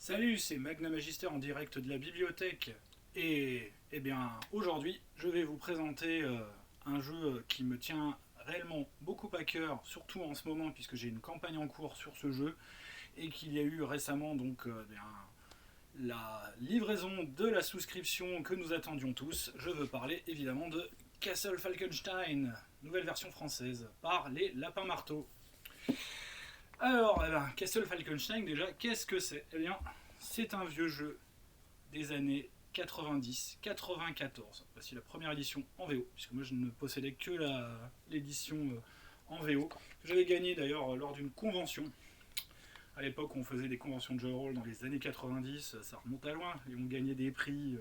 Salut, c'est Magna Magister en direct de la bibliothèque. Et bien, aujourd'hui, je vais vous présenter un jeu qui me tient réellement beaucoup à cœur, surtout en ce moment, puisque j'ai une campagne en cours sur ce jeu et qu'il y a eu récemment la livraison de la souscription que nous attendions tous. Je veux parler évidemment de Castle Falkenstein, nouvelle version française, par les Lapins Marteaux. Alors, Castle Falkenstein, déjà, qu'est-ce que c'est? Eh bien, c'est un vieux jeu des années 90, 94. Voici la première édition en VO, puisque moi je ne possédais que l'édition en VO. J'avais gagné d'ailleurs lors d'une convention. À l'époque, on faisait des conventions de jeux de rôle dans les années 90, ça remonte à loin, et on gagnait des prix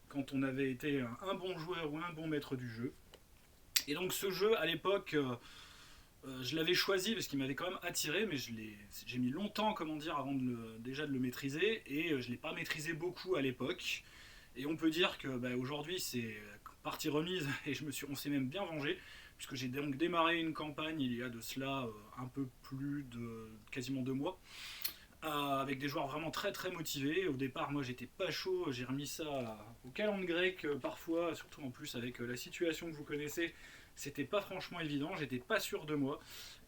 quand on avait été un bon joueur ou un bon maître du jeu. Et donc ce jeu, à l'époque, je l'avais choisi parce qu'il m'avait quand même attiré, mais j'ai mis longtemps, comment dire, avant déjà de le maîtriser, et je ne l'ai pas maîtrisé beaucoup à l'époque. Et on peut dire que aujourd'hui c'est partie remise et on s'est même bien vengé, puisque j'ai donc démarré une campagne il y a de cela un peu plus de quasiment 2 mois, avec des joueurs vraiment très très motivés. Au départ, moi j'étais pas chaud, j'ai remis ça au calendrier grec parfois, surtout en plus avec la situation que vous connaissez. C'était pas franchement évident, j'étais pas sûr de moi.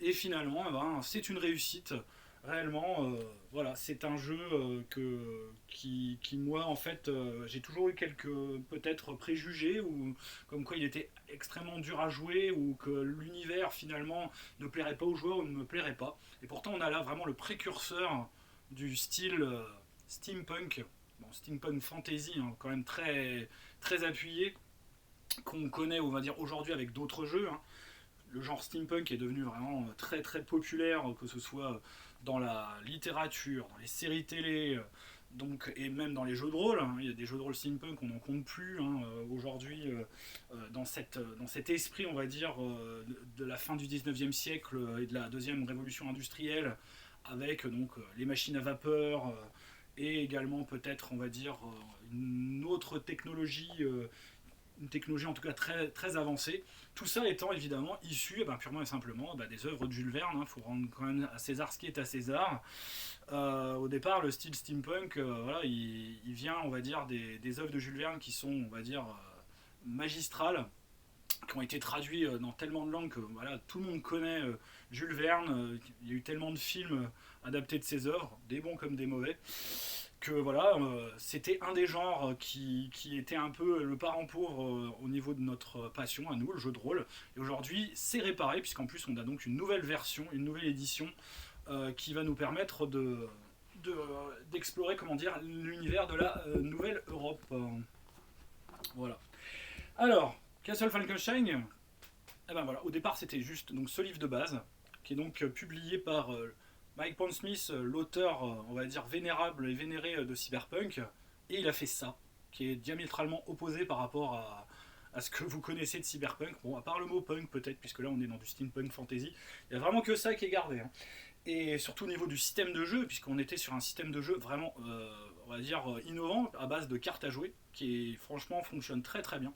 Et finalement, c'est une réussite. Réellement, voilà, c'est un jeu moi, en fait, j'ai toujours eu quelques peut-être préjugés, ou comme quoi il était extrêmement dur à jouer, ou que l'univers finalement ne plairait pas aux joueurs ou ne me plairait pas. Et pourtant, on a là vraiment le précurseur du style steampunk, bon, steampunk fantasy, hein, quand même très, très appuyé, qu'on connaît, on va dire, aujourd'hui avec d'autres jeux, hein. Le genre steampunk est devenu vraiment très très populaire, que ce soit dans la littérature, dans les séries télé, donc, et même dans les jeux de rôle, hein. Il y a des jeux de rôle steampunk, on n'en compte plus, hein, aujourd'hui, dans cet esprit, on va dire, de la fin du 19e siècle et de la deuxième révolution industrielle, avec les machines à vapeur, et également peut-être, on va dire, une autre technologie, une technologie en tout cas très, très avancée. Tout ça étant évidemment issu purement et simplement des œuvres de Jules Verne. Il faut rendre quand même à César ce qui est à César. Au départ, le style steampunk, voilà, il vient, on va dire, des œuvres de Jules Verne qui sont, on va dire, magistrales, qui ont été traduits dans tellement de langues que voilà, tout le monde connaît Jules Verne. Il y a eu tellement de films adaptés de ses œuvres, des bons comme des mauvais, que voilà, c'était un des genres qui était un peu le parent pauvre au niveau de notre passion à nous, le jeu de rôle. Et aujourd'hui, c'est réparé, puisqu'en plus on a donc une nouvelle version, une nouvelle édition qui va nous permettre d'explorer, comment dire, l'univers de la nouvelle Europe. Voilà. Alors, Castle Falkenstein, voilà, au départ c'était juste donc ce livre de base, qui est donc publié par Mike Pondsmith, l'auteur, on va dire, vénérable et vénéré de Cyberpunk, et il a fait ça, qui est diamétralement opposé par rapport à ce que vous connaissez de Cyberpunk. Bon, à part le mot punk peut-être, puisque là on est dans du steampunk fantasy, il y a vraiment que ça qui est gardé, hein. Et surtout au niveau du système de jeu, puisqu'on était sur un système de jeu vraiment, on va dire, innovant, à base de cartes à jouer, qui franchement fonctionne très très bien.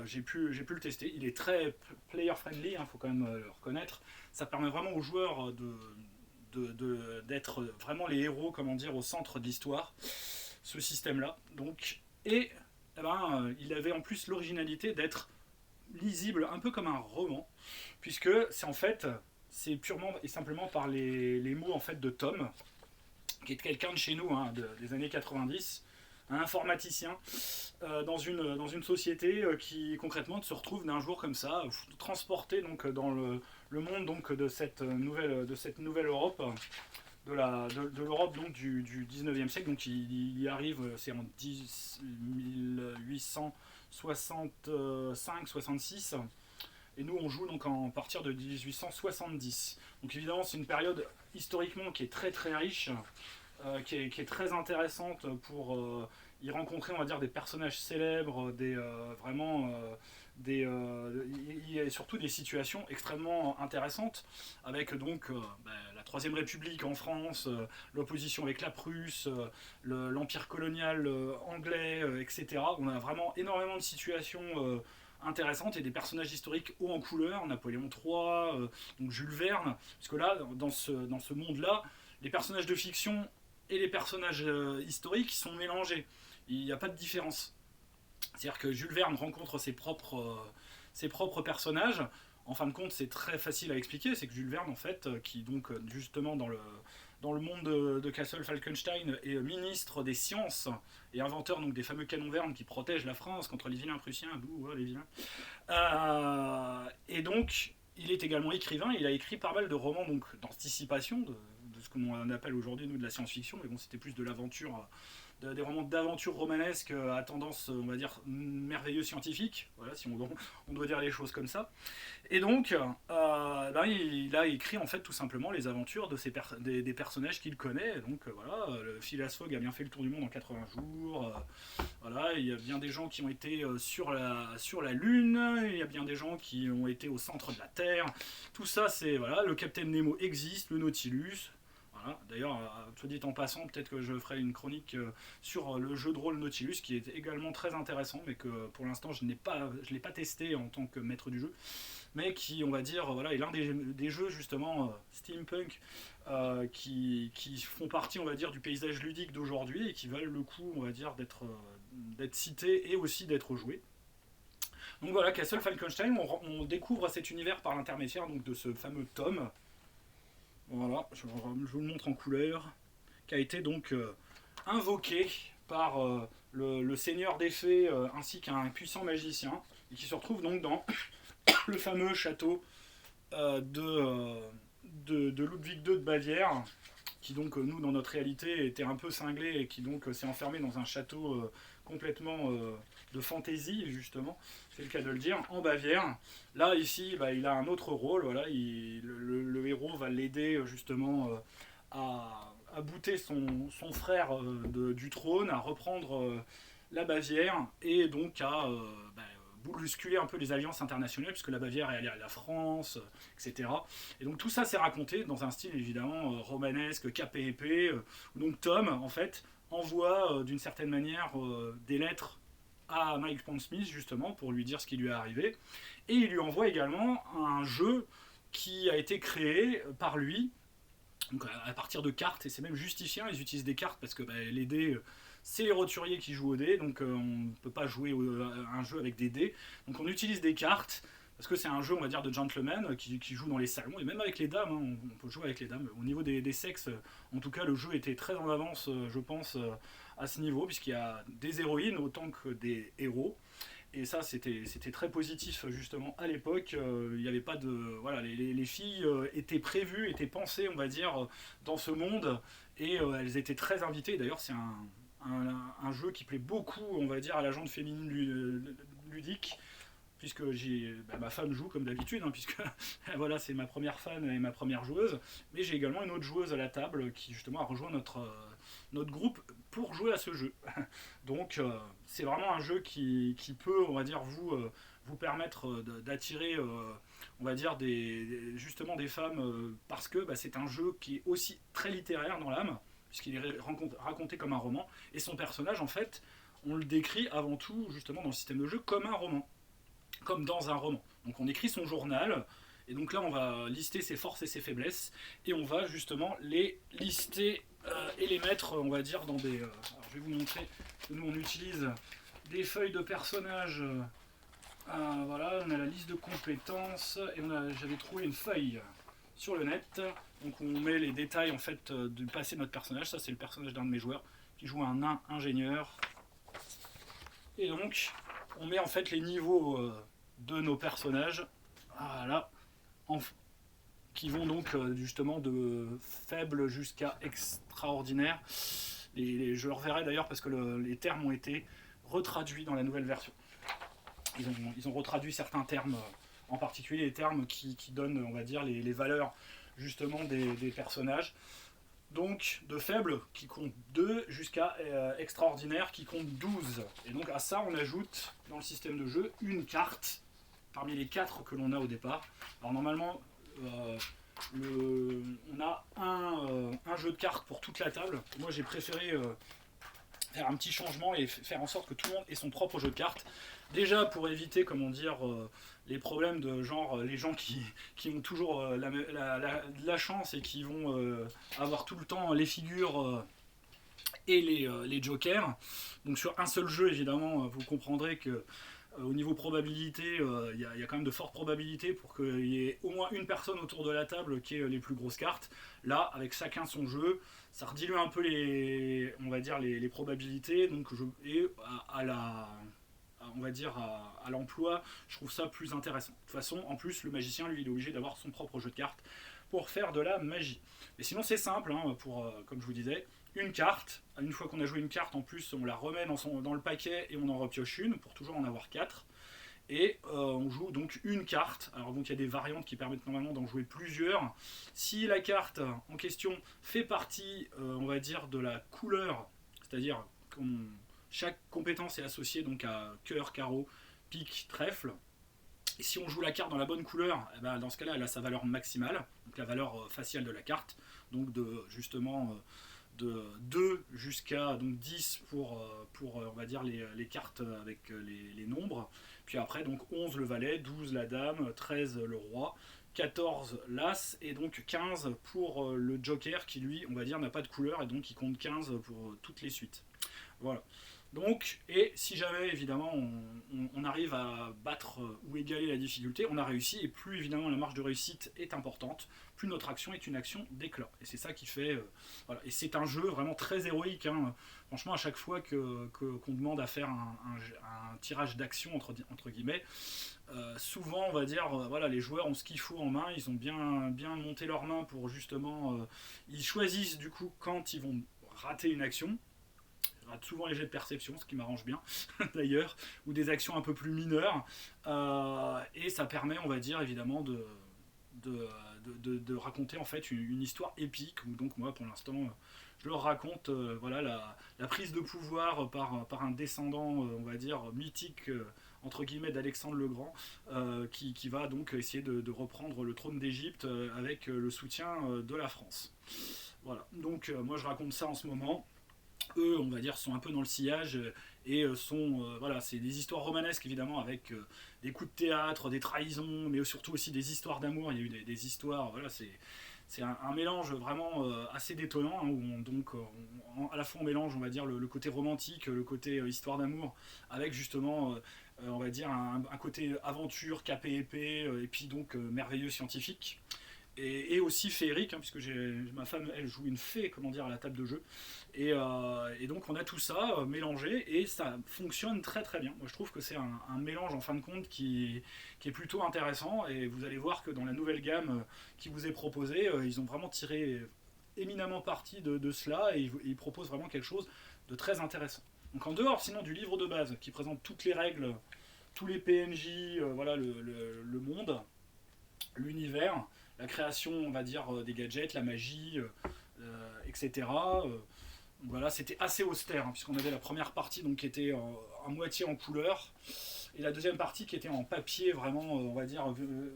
J'ai pu le tester, il est très player friendly, il faut quand même le reconnaître. Ça permet vraiment aux joueurs d'être vraiment les héros, comment dire, au centre de l'histoire, ce système-là. Donc, et il avait en plus l'originalité d'être lisible un peu comme un roman, puisque c'est purement et simplement par les mots en fait de Tom, qui est quelqu'un de chez nous, hein, des années 90, un informaticien dans une société qui concrètement se retrouve d'un jour comme ça, transporté donc dans le monde donc de cette nouvelle Europe, de l'Europe donc du 19e siècle. Donc il y arrive, c'est en 1865-66. Et nous, on joue donc en partir de 1870. Donc évidemment, c'est une période historiquement qui est très très riche, qui est très intéressante pour y rencontrer, on va dire, des personnages célèbres, vraiment il y a surtout des situations extrêmement intéressantes, avec donc la Troisième République en France, l'opposition avec la Prusse, l'empire colonial anglais, etc. On a vraiment énormément de situations intéressantes et des personnages historiques hauts en couleur, Napoléon III, donc Jules Verne, parce que là, dans ce monde-là, les personnages de fiction et les personnages historiques sont mélangés. Il n'y a pas de différence. C'est-à-dire que Jules Verne rencontre ses propres personnages. En fin de compte, c'est très facile à expliquer. C'est que Jules Verne, en fait, qui donc justement dans le monde de Castle Falkenstein est ministre des sciences et inventeur donc des fameux canons vernes qui protègent la France contre les vilains prussiens, d'où les vilains. Et donc, il est également écrivain. Il a écrit pas mal de romans donc d'anticipation de ce qu'on appelle aujourd'hui nous de la science-fiction, mais bon, c'était plus de l'aventure des romans d'aventure romanesque à tendance, on va dire, merveilleux scientifique, voilà, si on doit dire les choses comme ça. Et donc, là, il a écrit en fait tout simplement les aventures de des personnages qu'il connaît. Donc voilà, le Phileas Fogg a bien fait le tour du monde en 80 jours. Voilà, il y a bien des gens qui ont été sur la Lune, il y a bien des gens qui ont été au centre de la Terre. Tout ça, c'est voilà, le Capitaine Nemo existe, le Nautilus. Voilà. D'ailleurs, soit dit en passant, peut-être que je ferai une chronique sur le jeu de rôle Nautilus, qui est également très intéressant, mais que pour l'instant je l'ai pas testé en tant que maître du jeu, mais qui, on va dire, voilà, est l'un des jeux justement steampunk qui font partie, on va dire, du paysage ludique d'aujourd'hui et qui valent le coup, on va dire, d'être cités et aussi d'être joués. Donc voilà, Castle Falkenstein, on découvre cet univers par l'intermédiaire donc de ce fameux tome. Voilà, je vous le montre en couleur, qui a été donc invoqué par le seigneur des fées ainsi qu'un puissant magicien, et qui se retrouve donc dans le fameux château de Ludwig II de Bavière, qui donc nous dans notre réalité était un peu cinglé et qui donc s'est enfermé dans un château complètement de fantaisie justement, c'est le cas de le dire, en Bavière. Là ici bah, il a un autre rôle, voilà, le héros va l'aider justement à bouter son frère du trône, à reprendre la Bavière et donc à bousculer un peu les alliances internationales, puisque la Bavière est alliée à la France, etc. Et donc tout ça c'est raconté dans un style évidemment romanesque, cap et épée, où donc Tom, en fait, envoie d'une certaine manière des lettres à Mike Pondsmith, justement, pour lui dire ce qui lui est arrivé. Et il lui envoie également un jeu qui a été créé par lui, donc à partir de cartes, et c'est même justifié, ils utilisent des cartes parce que les dés c'est les roturiers qui jouent aux dés, donc on ne peut pas jouer à un jeu avec des dés. Donc on utilise des cartes, parce que c'est un jeu, on va dire, de gentlemen qui joue dans les salons, et même avec les dames, hein, on peut jouer avec les dames. Au niveau des sexes, en tout cas, le jeu était très en avance, je pense, à ce niveau, puisqu'il y a des héroïnes autant que des héros. Et ça, c'était très positif, justement, à l'époque. Il n'y avait pas de... Voilà, les filles étaient prévues, étaient pensées, on va dire, dans ce monde, et elles étaient très invitées. D'ailleurs, c'est un jeu qui plaît beaucoup, on va dire, à la gente féminine ludique, puisque ma femme joue comme d'habitude, hein, puisque voilà, c'est ma première fan et ma première joueuse, mais j'ai également une autre joueuse à la table qui justement a rejoint notre groupe pour jouer à ce jeu. Donc c'est vraiment un jeu qui peut, on va dire, vous permettre d'attirer, on va dire, justement des femmes, parce que c'est un jeu qui est aussi très littéraire dans l'âme, puisqu'il est raconté comme un roman, et son personnage, en fait, on le décrit avant tout, justement, dans le système de jeu, comme un roman, comme dans un roman. Donc on écrit son journal, et donc là on va lister ses forces et ses faiblesses, et on va justement les lister et les mettre, on va dire, dans des... alors je vais vous montrer que nous on utilise des feuilles de personnages, voilà, on a la liste de compétences, et j'avais trouvé une feuille sur le net, donc on met les détails en fait du passé de notre personnage. Ça c'est le personnage d'un de mes joueurs qui joue un nain ingénieur, et donc on met en fait les niveaux de nos personnages, voilà, qui vont donc justement de faible jusqu'à extraordinaire. Je le reverrai d'ailleurs parce que les termes ont été retraduits dans la nouvelle version. Ils ont retraduit certains termes, en particulier les termes qui donnent, on va dire, les valeurs justement des personnages. Donc de faible qui compte 2 jusqu'à extraordinaire qui compte 12. Et donc à ça on ajoute dans le système de jeu une carte parmi les 4 que l'on a au départ. Alors normalement on a un jeu de cartes pour toute la table. Moi j'ai préféré faire un petit changement et faire en sorte que tout le monde ait son propre jeu de cartes. Déjà pour éviter, comment dire, les problèmes de genre les gens qui ont toujours de la chance et qui vont avoir tout le temps les figures et les jokers. Donc sur un seul jeu, évidemment, vous comprendrez que au niveau probabilité, y a quand même de fortes probabilités pour qu'il y ait au moins une personne autour de la table qui ait les plus grosses cartes. Là, avec chacun son jeu, ça redilue un peu on va dire les probabilités. Donc et on va dire à l'emploi, je trouve ça plus intéressant. De toute façon, en plus, le magicien, lui, il est obligé d'avoir son propre jeu de cartes pour faire de la magie. Mais sinon, c'est simple, hein, comme je vous disais, une carte. Une fois qu'on a joué une carte, en plus, on la remet dans le paquet et on en repioche une pour toujours en avoir 4. Et on joue donc une carte. Alors donc il y a des variantes qui permettent normalement d'en jouer plusieurs. Si la carte en question fait partie, on va dire, de la couleur, c'est-à-dire que chaque compétence est associée donc à cœur, carreau, pique, trèfle. Et si on joue la carte dans la bonne couleur, eh ben, dans ce cas-là, elle a sa valeur maximale, donc la valeur faciale de la carte, donc de 2 jusqu'à donc 10 pour on va dire les cartes avec les nombres. Puis après, donc 11 le valet, 12 la dame, 13 le roi, 14 l'as et donc 15 pour le joker qui lui, on va dire, n'a pas de couleur et donc il compte 15 pour toutes les suites. Voilà. Donc, et si jamais évidemment on arrive à battre ou égaler la difficulté, on a réussi, et plus évidemment la marge de réussite est importante, plus notre action est une action d'éclat. Et c'est ça qui fait. Voilà. Et c'est un jeu vraiment très héroïque. Hein. Franchement, à chaque fois qu'on demande à faire un tirage d'action, entre guillemets, souvent on va dire, voilà, les joueurs ont ce qu'il faut en main, ils ont bien monté leurs mains pour justement. Ils choisissent du coup quand ils vont rater une action. Souvent les jets de perception, ce qui m'arrange bien d'ailleurs, ou des actions un peu plus mineures, et ça permet, on va dire, évidemment de raconter en fait une histoire épique. Donc moi pour l'instant je leur raconte voilà, la prise de pouvoir par un descendant, on va dire, mythique, entre guillemets, d'Alexandre le Grand, qui va donc essayer de reprendre le trône d'Égypte avec le soutien de la France. Voilà, donc moi je raconte ça en ce moment. Eux, on va dire, sont un peu dans le sillage et voilà, c'est des histoires romanesques évidemment avec des coups de théâtre, des trahisons, mais surtout aussi des histoires d'amour. Il y a eu des histoires, voilà, c'est un mélange vraiment assez détonnant, hein, où à la fois on mélange, on va dire, le côté romantique, le côté histoire d'amour, avec justement, on va dire, un côté aventure, cap et épée, et puis donc merveilleux scientifique. Et aussi féerique, hein, puisque ma femme, elle joue une fée, comment dire, à la table de jeu. Et donc on a tout ça mélangé et ça fonctionne très très bien. Moi je trouve que c'est un mélange en fin de compte qui est plutôt intéressant, et vous allez voir que dans la nouvelle gamme qui vous est proposée, ils ont vraiment tiré éminemment parti de cela, et ils proposent vraiment quelque chose de très intéressant. Donc en dehors sinon du livre de base qui présente toutes les règles, tous les PNJ, voilà, le monde, l'univers, la création, on va dire, des gadgets, la magie, etc. Voilà, c'était assez austère, hein, puisqu'on avait la première partie donc, qui était à moitié en couleur, et la deuxième partie qui était en papier, vraiment, on va dire,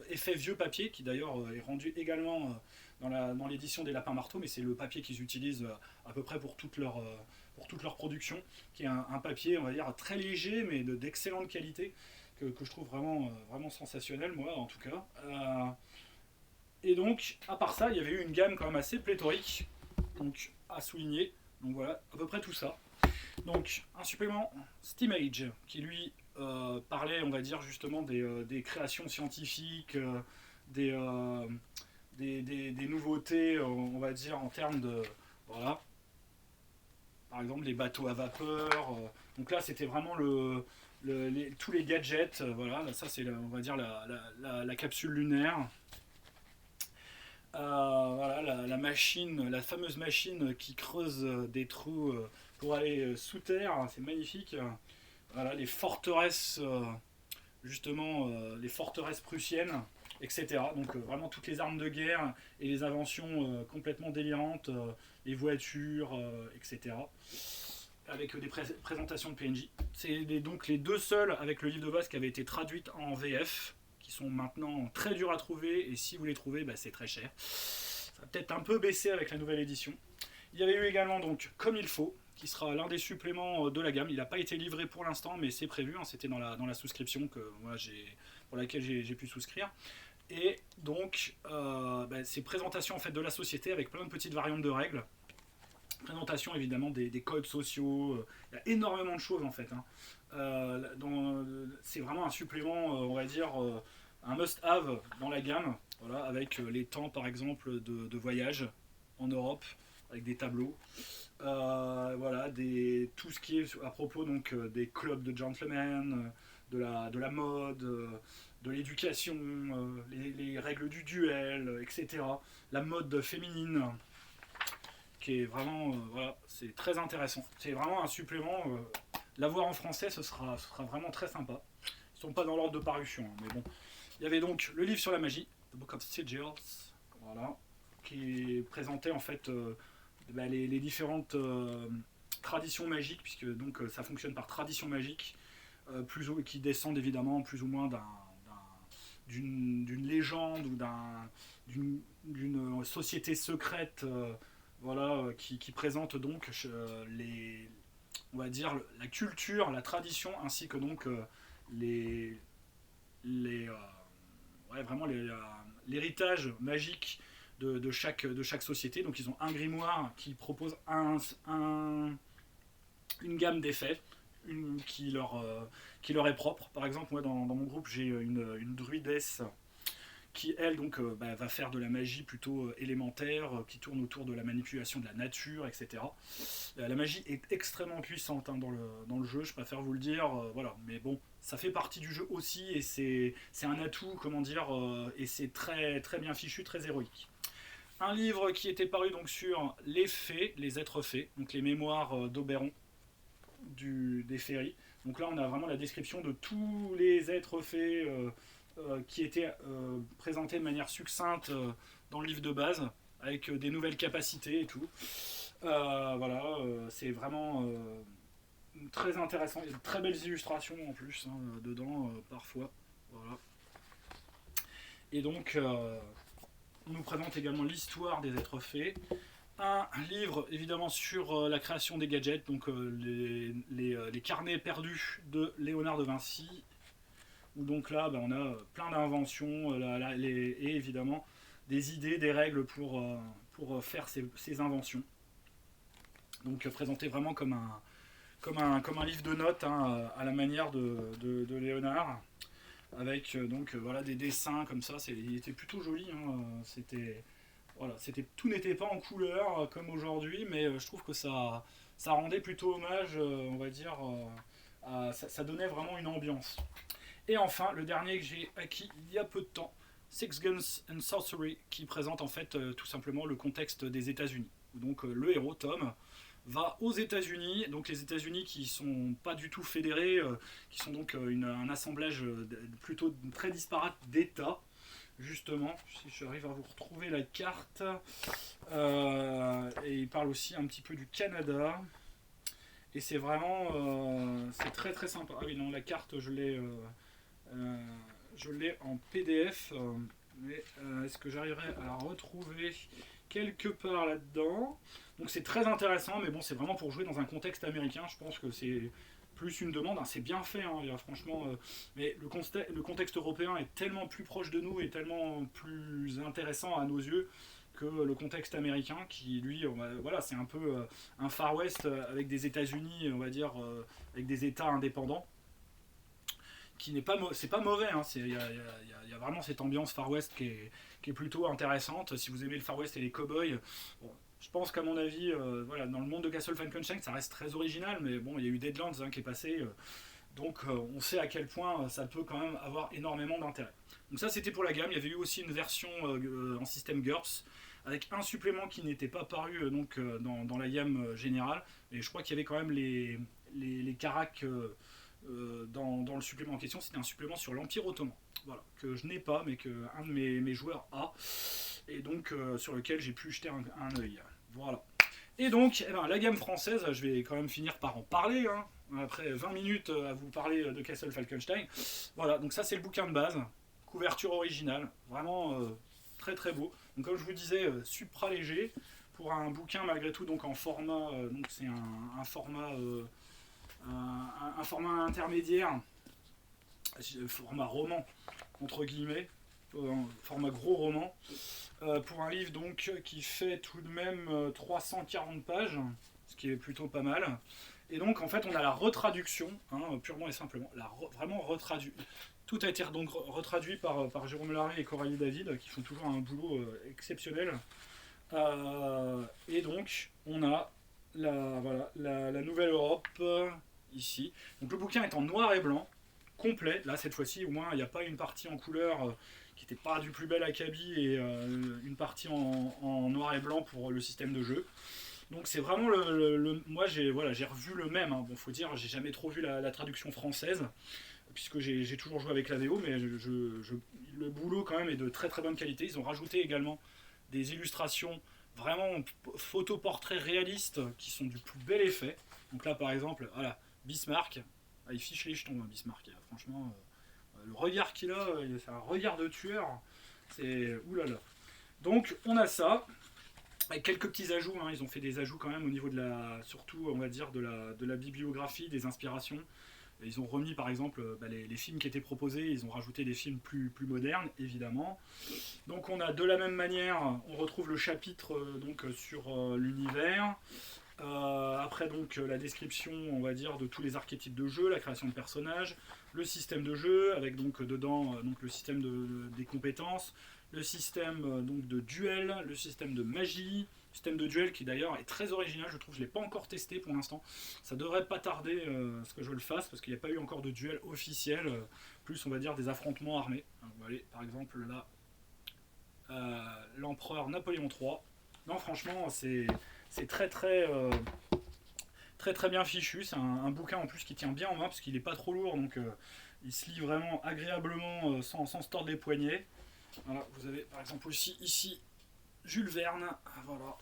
effet vieux papier, qui d'ailleurs est rendu également dans l'édition des Lapins Marteaux, mais c'est le papier qu'ils utilisent à peu près pour toute leur production, qui est un papier, on va dire, très léger, mais d'excellente qualité, que je trouve vraiment sensationnel, moi, en tout cas. Et donc, à part ça, il y avait eu une gamme quand même assez pléthorique, donc à souligner. Donc voilà, à peu près tout ça. Donc, un supplément Steamage, qui lui parlait, on va dire, justement des créations scientifiques, des nouveautés, on va dire, en termes de... Voilà. Par exemple, les bateaux à vapeur. Donc là, c'était vraiment tous les gadgets. Voilà, ça, c'est, on va dire, la capsule lunaire. Voilà, la machine, la fameuse machine qui creuse des trous pour aller sous terre, c'est magnifique. Voilà, les forteresses, justement, les forteresses prussiennes, etc. Donc vraiment toutes les armes de guerre et les inventions complètement délirantes, les voitures, etc. Avec des présentations de PNJ. C'est donc les deux seuls avec le livre de base qui avait été traduite en VF, qui sont maintenant très durs à trouver, et si vous les trouvez, bah, c'est très cher. Ça va peut-être un peu baisser avec la nouvelle édition. Il y avait eu également donc Comme il faut, qui sera l'un des suppléments de la gamme. Il n'a pas été livré pour l'instant, mais c'est prévu, hein, c'était dans la souscription pour laquelle j'ai pu souscrire. Et donc, c'est présentation en fait, de la société avec plein de petites variantes de règles. Présentation évidemment des codes sociaux, il y a énormément de choses en fait. Hein. C'est vraiment un supplément, on va dire, un must-have dans la gamme, voilà, avec les temps par exemple de voyage en Europe, avec des tableaux. Voilà, tout ce qui est à propos donc, des clubs de gentlemen, de la mode, de l'éducation, les règles du duel, etc. La mode féminine, qui est vraiment, voilà, c'est très intéressant. C'est vraiment un supplément. L'avoir en français, ce sera vraiment très sympa. Ils sont pas dans l'ordre de parution, hein, mais bon. Il y avait donc le livre sur la magie, The Book of Sigils, voilà, qui présentait en fait les différentes traditions magiques, puisque donc ça fonctionne par tradition magique, qui descendent évidemment plus ou moins d'une légende ou d'une société secrète, voilà, qui présente donc on va dire la culture, la tradition, ainsi que donc les ouais, vraiment l'héritage magique de chaque société. Donc ils ont un grimoire qui propose une gamme d'effets qui leur est propre. Par exemple, moi dans mon groupe, j'ai une druidesse qui, elle, donc, va faire de la magie plutôt élémentaire, qui tourne autour de la manipulation de la nature, etc. La magie est extrêmement puissante, hein, dans le jeu, je préfère vous le dire, voilà. Mais bon, ça fait partie du jeu aussi, et c'est un atout, comment dire, et c'est très, très bien fichu, très héroïque. Un livre qui était paru donc sur les fées, les êtres fées, donc les mémoires d'Oberon, des féeries. Donc là, on a vraiment la description de tous les êtres faits qui étaient présentés de manière succincte dans le livre de base, avec des nouvelles capacités et tout. Voilà, c'est vraiment très intéressant. Il y a de très belles illustrations en plus, hein, dedans, parfois. Voilà. Et donc, on nous présente également l'histoire des êtres faits. Un livre évidemment sur la création des gadgets, donc les carnets perdus de Léonard de Vinci, où donc là on a plein d'inventions et évidemment des idées, des règles pour faire ces inventions. Donc présenté vraiment comme un livre de notes, hein, à la manière de Léonard, avec donc voilà, des dessins comme ça. Il était plutôt joli, hein, voilà, tout n'était pas en couleur comme aujourd'hui, mais je trouve que ça rendait plutôt hommage, on va dire, ça donnait vraiment une ambiance. Et enfin, le dernier que j'ai acquis il y a peu de temps, Six Guns and Sorcery, qui présente en fait tout simplement le contexte des États-Unis. Donc le héros, Tom, va aux États-Unis, donc les États-Unis qui sont pas du tout fédérés, qui sont donc un assemblage plutôt très disparate d'États, justement, si j'arrive à vous retrouver la carte. Et il parle aussi un petit peu du Canada. Et c'est vraiment, c'est très très sympa. Ah oui, non, la carte, je l'ai en PDF, mais est-ce que j'arriverai à la retrouver quelque part là-dedans? Donc c'est très intéressant, mais bon, c'est vraiment pour jouer dans un contexte américain. Je pense que c'est plus une demande, hein. C'est bien fait, hein, franchement, mais le contexte européen est tellement plus proche de nous et tellement plus intéressant à nos yeux que le contexte américain, qui lui, voilà, c'est un peu un Far West avec des États-Unis, on va dire, avec des États indépendants, qui n'est pas, c'est pas mauvais, hein. Il y a vraiment cette ambiance Far West qui est plutôt intéressante. Si vous aimez le Far West et les cowboys, bon, je pense qu'à mon avis, voilà, dans le monde de Castle Frankenstein, ça reste très original, mais bon, il y a eu Deadlands, hein, qui est passé, donc on sait à quel point ça peut quand même avoir énormément d'intérêt. Donc ça, c'était pour la gamme. Il y avait eu aussi une version en système GURPS, avec un supplément qui n'était pas paru dans la gamme générale, mais je crois qu'il y avait quand même les caracs dans le supplément en question. C'était un supplément sur l'Empire Ottoman, voilà, que je n'ai pas, mais qu'un de mes joueurs a, et donc sur lequel j'ai pu jeter un œil. Voilà. Et donc, la gamme française, je vais quand même finir par en parler, hein, après 20 minutes à vous parler de Castle Falkenstein. Voilà, donc ça c'est le bouquin de base, couverture originale, vraiment très très beau. Donc comme je vous disais, supra léger, pour un bouquin malgré tout, donc en format, donc c'est un format, un format intermédiaire, format roman entre guillemets, format gros roman. pour un livre donc qui fait tout de même 340 pages, ce qui est plutôt pas mal. Et donc en fait on a la retraduction, hein, purement et simplement, vraiment retraduit. Tout a été donc retraduit par Jérôme Larrey et Coralie David, qui font toujours un boulot exceptionnel. Et donc on a la Nouvelle Europe ici. Donc le bouquin est en noir et blanc, complet. Là cette fois-ci au moins il n'y a pas une partie en couleur qui n'était pas du plus bel acabit et une partie en noir et blanc pour le système de jeu. Donc c'est vraiment moi j'ai revu le même. Hein. Bon, faut dire, j'ai jamais trop vu la traduction française puisque j'ai toujours joué avec la VO, mais le boulot quand même est de très très bonne qualité. Ils ont rajouté également des illustrations vraiment photoportraits réalistes qui sont du plus bel effet. Donc là par exemple, voilà, Bismarck, il fiche les jetons, hein, Bismarck. Franchement, le regard qu'il a, c'est un regard de tueur. C'est oulala. Donc on a ça. Avec quelques petits ajouts, hein. Ils ont fait des ajouts quand même au niveau de surtout on va dire de la bibliographie, des inspirations. Ils ont remis par exemple les films qui étaient proposés, ils ont rajouté des films plus modernes évidemment. Donc on a de la même manière, on retrouve le chapitre donc sur l'univers. Après donc la description on va dire de tous les archétypes de jeu, la création de personnages, le système de jeu avec donc dedans donc le système des compétences, le système donc de duel, le système de magie, système de duel qui d'ailleurs est très original, je trouve, je ne l'ai pas encore testé pour l'instant. Ça devrait pas tarder ce que je le fasse parce qu'il n'y a pas eu encore de duel officiel, plus on va dire des affrontements armés. Donc, on va aller par exemple là, l'empereur Napoléon III. Non franchement c'est très très bien fichu, c'est un bouquin en plus qui tient bien en main parce qu'il n'est pas trop lourd donc il se lit vraiment agréablement sans se tordre les poignets. Voilà, vous avez par exemple aussi ici Jules Verne, voilà.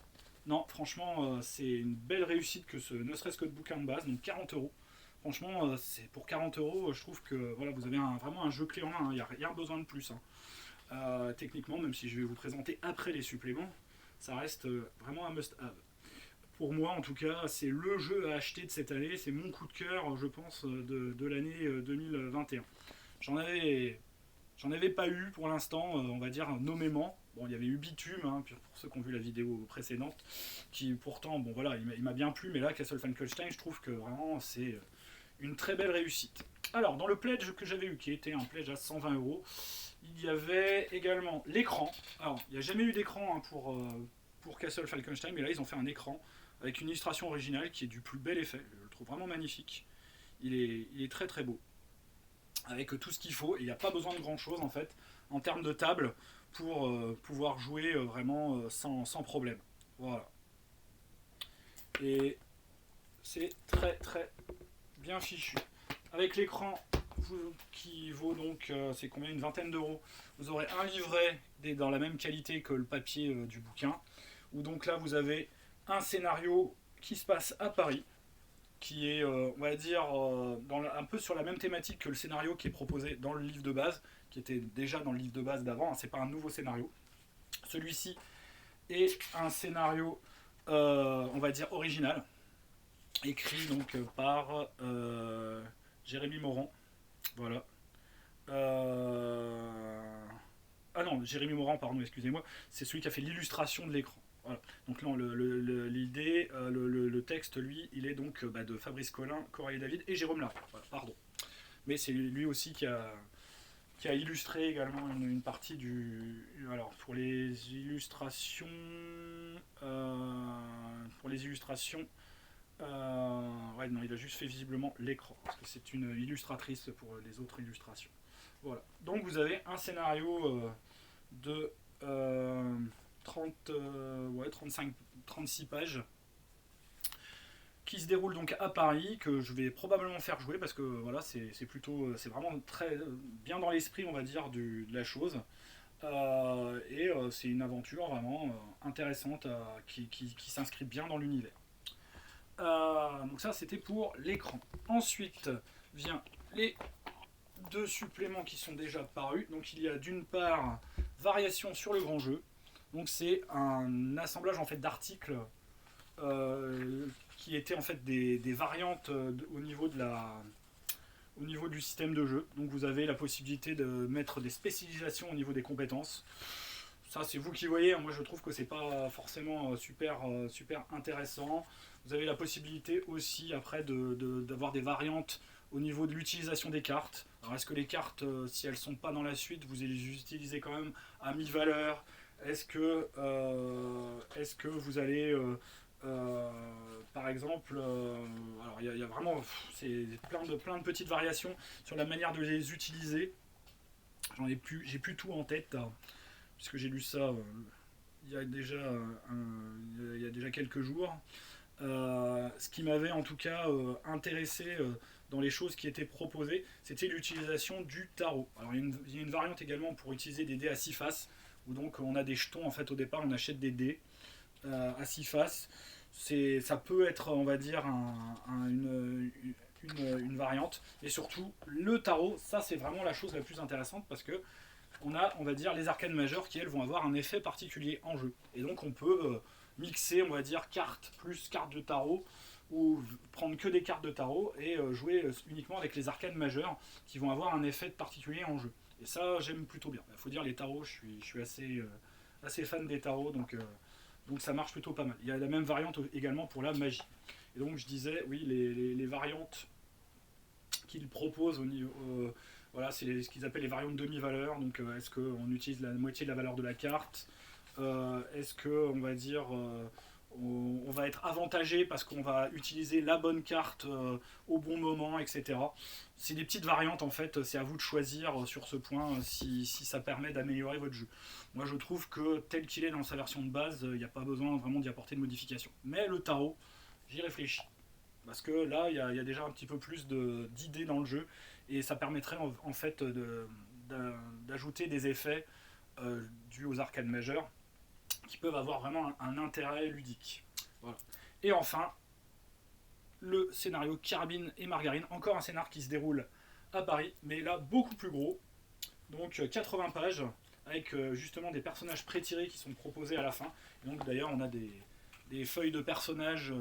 Non, franchement, c'est une belle réussite que ne serait-ce que de bouquin de base, donc 40 €. Franchement, c'est pour 40 €, je trouve que voilà, vous avez vraiment un jeu clé en main, il n'y a rien besoin de plus. Hein. Techniquement, même si je vais vous présenter après les suppléments, ça reste vraiment un must-have. Pour moi, en tout cas, c'est le jeu à acheter de cette année, c'est mon coup de cœur, je pense, de l'année 2021. J'en avais J'en avais pas eu pour l'instant, on va dire nommément. Bon, il y avait eu Bitume, hein, pour ceux qui ont vu la vidéo précédente, qui pourtant, bon voilà, il m'a bien plu, mais là, Castle Falkenstein, je trouve que vraiment c'est une très belle réussite. Alors, dans le pledge que j'avais eu, qui était un pledge à 120 €, il y avait également l'écran. Alors, il n'y a jamais eu d'écran hein, pour Castle Falkenstein, mais là, ils ont fait un écran avec une illustration originale qui est du plus bel effet. Je le trouve vraiment magnifique. Il est très très beau avec tout ce qu'il faut et il n'y a pas besoin de grand chose en fait en termes de table pour pouvoir jouer vraiment sans problème. Voilà. Et c'est très très bien fichu. Avec l'écran qui vaut donc c'est combien, une vingtaine d'euros, vous aurez un livret dans la même qualité que le papier du bouquin, où donc là vous avez un scénario qui se passe à Paris, qui est, on va dire, un peu sur la même thématique que le scénario qui est proposé dans le livre de base, qui était déjà dans le livre de base d'avant, hein, c'est pas un nouveau scénario. Celui-ci est un scénario, on va dire, original, écrit donc par Jérémy Morand. Voilà. Ah non, Jérémy Morand, pardon, excusez-moi, c'est celui qui a fait l'illustration de l'écran. Voilà. Donc là, l'idée, le texte, lui, il est donc de Fabrice Collin, Coralie David et Jérôme Larrey. Voilà, pardon. Mais c'est lui aussi qui a illustré également une partie du. Alors, pour les illustrations. Ouais, non, il a juste fait visiblement l'écran, parce que c'est une illustratrice pour les autres illustrations. Voilà. Donc vous avez un scénario de 35, 36 pages qui se déroule donc à Paris, que je vais probablement faire jouer parce que voilà, c'est plutôt, c'est vraiment très bien dans l'esprit, on va dire, de la chose. C'est une aventure vraiment intéressante qui s'inscrit bien dans l'univers. Donc ça, c'était pour l'écran. Ensuite vient les deux suppléments qui sont déjà parus. Donc il y a d'une part Variation sur le grand jeu. Donc c'est un assemblage en fait d'articles qui étaient en fait des variantes au niveau du système de jeu. Donc vous avez la possibilité de mettre des spécialisations au niveau des compétences. ça c'est vous qui voyez, moi je trouve que c'est pas forcément super intéressant. Vous avez la possibilité aussi après d'avoir des variantes au niveau de l'utilisation des cartes. Alors est-ce que les cartes, si elles sont pas dans la suite, vous les utilisez quand même à mi-valeur? Est-ce que vous allez euh, par exemple, alors il y a vraiment c'est plein de petites variations sur la manière de les utiliser. J'ai plus tout en tête hein, puisque j'ai lu ça il y a déjà il y a déjà quelques jours. Ce qui m'avait en tout cas intéressé dans les choses qui étaient proposées, c'était l'utilisation du tarot. Alors il y a une variante également pour utiliser des dés à 6 faces, où donc on a des jetons en fait au départ, on achète des dés à 6 faces. Ça peut être, on va dire, une variante. Et surtout, le tarot, ça c'est vraiment la chose la plus intéressante parce que on va dire, les arcanes majeures qui, elles, vont avoir un effet particulier en jeu. Et donc on peut mixer, on va dire, cartes plus cartes de tarot, ou prendre que des cartes de tarot et jouer uniquement avec les arcanes majeures qui vont avoir un effet particulier en jeu. Et ça, j'aime plutôt bien. Il faut dire, les tarots, je suis assez fan des tarots, donc ça marche plutôt pas mal. Il y a la même variante également pour la magie. Et donc je disais, oui, les variantes qu'ils proposent au niveau... voilà, c'est ce qu'ils appellent les variantes demi-valeur. Donc est-ce qu'on utilise la moitié de la valeur de la carte? Est-ce que, on va dire... on va être avantagé parce qu'on va utiliser la bonne carte au bon moment, etc. C'est des petites variantes en fait, c'est à vous de choisir sur ce point si ça permet d'améliorer votre jeu. Moi je trouve que tel qu'il est dans sa version de base, il n'y a pas besoin vraiment d'y apporter de modifications. Mais le tarot, j'y réfléchis. Parce que là, il y a déjà un petit peu plus d'idées dans le jeu et ça permettrait en fait d'ajouter des effets dus aux arcanes majeures qui peuvent avoir vraiment un intérêt ludique. Voilà. Et enfin, le scénario Carabine et Margarine, encore un scénar qui se déroule à Paris, mais là beaucoup plus gros, donc 80 pages, avec justement des personnages pré-tirés qui sont proposés à la fin. Et donc d'ailleurs on a des feuilles de personnages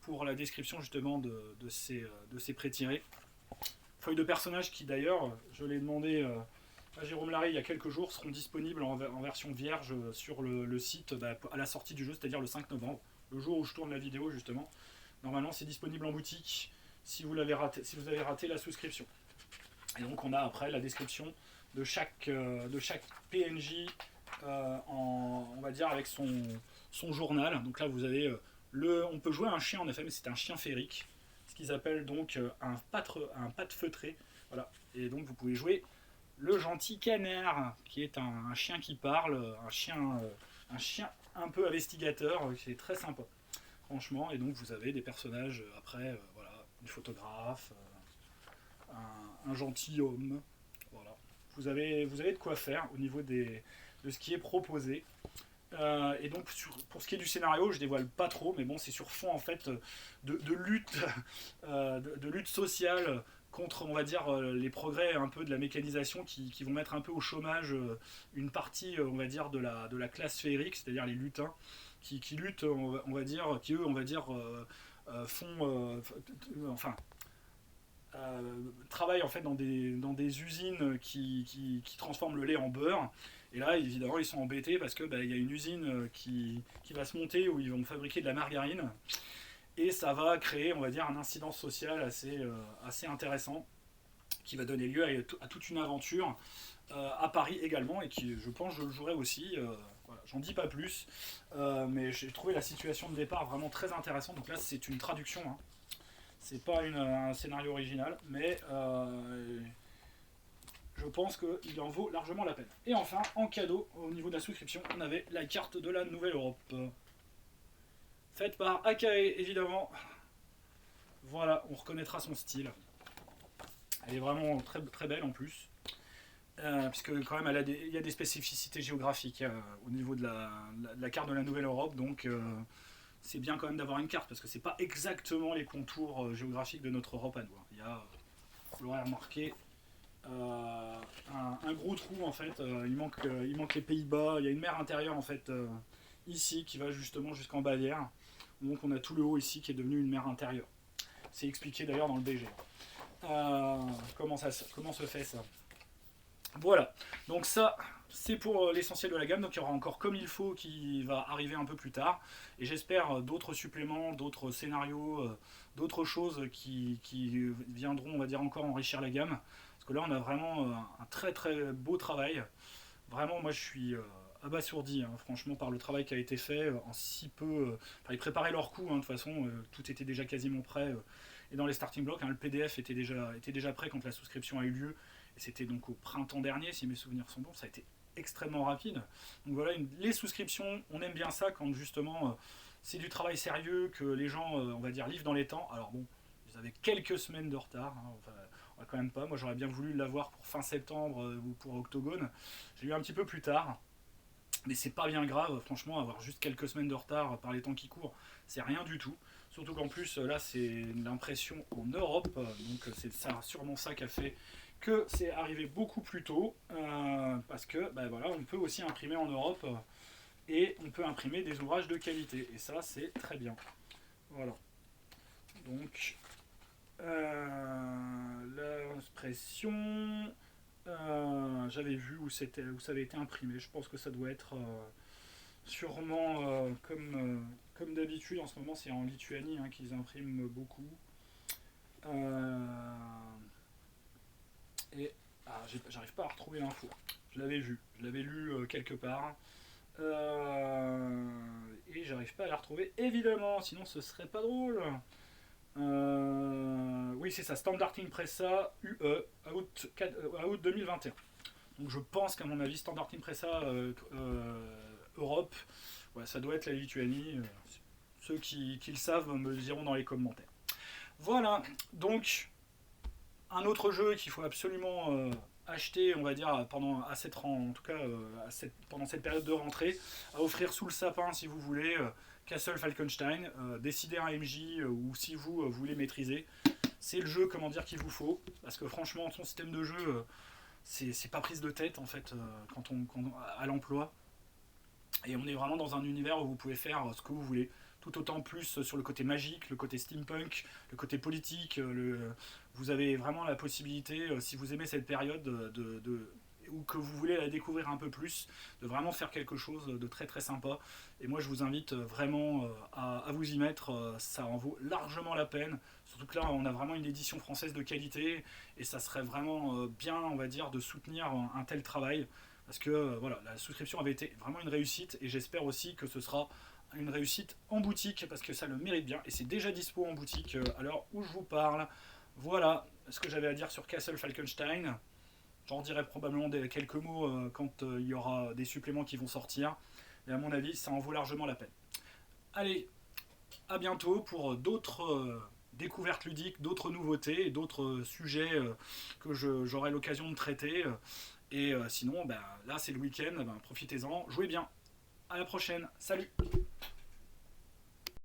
pour la description justement de ces pré-tirés. Feuilles de personnages qui d'ailleurs, je l'ai demandé à Jérôme Larrey il y a quelques jours, seront disponibles en version vierge sur le site à la sortie du jeu, c'est-à-dire le 5 novembre, le jour où je tourne la vidéo justement. Normalement c'est disponible en boutique si vous avez raté la souscription. Et donc on a après la description de chaque PNJ on va dire avec son journal. Donc là vous avez on peut jouer un chien en effet, mais c'est un chien féerique, ce qu'ils appellent donc un pâte feutré. Voilà. Et donc vous pouvez jouer le gentil canard, qui est un chien qui parle, un chien un peu investigateur, qui est très sympa, franchement. Et donc vous avez des personnages après, voilà, une photographe, un gentilhomme, voilà. Vous avez de quoi faire au niveau de ce qui est proposé. Et donc pour ce qui est du scénario, je dévoile pas trop, mais bon, c'est sur fond en fait de lutte, de lutte sociale contre, on va dire, les progrès un peu de la mécanisation qui vont mettre un peu au chômage une partie, on va dire, de la classe féerique, c'est-à-dire les lutins, qui luttent, on va dire, qui eux, on va dire, font, enfin, travaillent en fait dans des usines qui transforment le lait en beurre. Et là, évidemment, ils sont embêtés parce que y a une usine qui va se monter où ils vont fabriquer de la margarine. Et ça va créer, on va dire, un incident social assez intéressant qui va donner lieu à toute une aventure à Paris également et qui, je pense, je le jouerai aussi. Voilà, j'en dis pas plus, mais j'ai trouvé la situation de départ vraiment très intéressante. Donc là, c'est une traduction, hein. C'est pas un scénario original, mais je pense qu'il en vaut largement la peine. Et enfin, en cadeau, au niveau de la souscription, on avait la carte de la Nouvelle Europe. Faite par Akae, évidemment. Voilà, on reconnaîtra son style. Elle est vraiment très, très belle en plus. Puisque quand même, il y a des spécificités géographiques au niveau de la carte de la Nouvelle Europe. Donc c'est bien quand même d'avoir une carte, parce que c'est pas exactement les contours géographiques de notre Europe à nous. Il y a, vous l'aurez remarqué, un gros trou en fait. Il manque les Pays-Bas. Il y a une mer intérieure en fait ici qui va justement jusqu'en Bavière. Donc on a tout le haut ici qui est devenu une mer intérieure. C'est expliqué d'ailleurs dans le BG. Comment se fait ça? Voilà. Donc ça, c'est pour l'essentiel de la gamme, donc il y aura encore Comme il faut qui va arriver un peu plus tard, et j'espère d'autres suppléments, d'autres scénarios, d'autres choses qui viendront, on va dire, encore enrichir la gamme, parce que là on a vraiment un très très beau travail. Vraiment, moi je suis abasourdi, hein, franchement, par le travail qui a été fait en si peu. Enfin, ils préparaient leur coup, hein, de toute façon, tout était déjà quasiment prêt. Et dans les starting blocks, hein, le PDF était déjà prêt quand la souscription a eu lieu. Et c'était donc au printemps dernier, si mes souvenirs sont bons, ça a été extrêmement rapide. Donc voilà, les souscriptions, on aime bien ça quand justement c'est du travail sérieux, que les gens, on va dire, livrent dans les temps. Alors bon, ils avaient quelques semaines de retard, hein, enfin, quand même pas. Moi j'aurais bien voulu l'avoir pour fin septembre ou pour Octogone. J'ai eu un petit peu plus tard. Mais c'est pas bien grave, franchement, avoir juste quelques semaines de retard par les temps qui courent, c'est rien du tout. Surtout qu'en plus, là, c'est l'impression en Europe, donc c'est ça, sûrement ça qui a fait que c'est arrivé beaucoup plus tôt, parce que bah, voilà, on peut aussi imprimer en Europe et on peut imprimer des ouvrages de qualité, et ça, c'est très bien. Voilà. Donc, l'impression, j'avais vu où ça avait été imprimé. Je pense que ça doit être sûrement comme d'habitude. En ce moment, c'est en Lituanie hein, qu'ils impriment beaucoup. Euh, et j'arrive pas à retrouver l'info. Je l'avais vu, je l'avais lu quelque part. Et j'arrive pas à la retrouver, évidemment, sinon ce serait pas drôle. Oui, c'est ça, Standard Impressa UE, août 2021. Donc je pense qu'à mon avis, Standard Impressa Europe, ouais, ça doit être la Lituanie. Ceux qui le savent me le diront dans les commentaires. Voilà, donc un autre jeu qu'il faut absolument acheter, on va dire, en tout cas pendant cette période de rentrée, à offrir sous le sapin si vous voulez, Castle Falkenstein, décidez un MJ ou si vous voulez maîtriser, c'est le jeu comment dire qu'il vous faut, parce que franchement son système de jeu c'est pas prise de tête en fait à l'emploi, et on est vraiment dans un univers où vous pouvez faire ce que vous voulez, tout autant plus sur le côté magique, le côté steampunk, le côté politique. Vous avez vraiment la possibilité, si vous aimez cette période, ou que vous voulez la découvrir un peu plus, de vraiment faire quelque chose de très très sympa. Et moi je vous invite vraiment à vous y mettre, ça en vaut largement la peine. Surtout que là on a vraiment une édition française de qualité, et ça serait vraiment bien, on va dire, de soutenir un tel travail. Parce que voilà, la souscription avait été vraiment une réussite, et j'espère aussi que ce sera une réussite en boutique, parce que ça le mérite bien, et c'est déjà dispo en boutique à l'heure où je vous parle. Voilà ce que j'avais à dire sur Castle Falkenstein. J'en dirai probablement quelques mots quand il y aura des suppléments qui vont sortir, mais à mon avis ça en vaut largement la peine. Allez, à bientôt pour d'autres découvertes ludiques, d'autres nouveautés et d'autres sujets que j'aurai l'occasion de traiter. Et sinon, là c'est le week-end, profitez-en, jouez bien. À la prochaine, salut!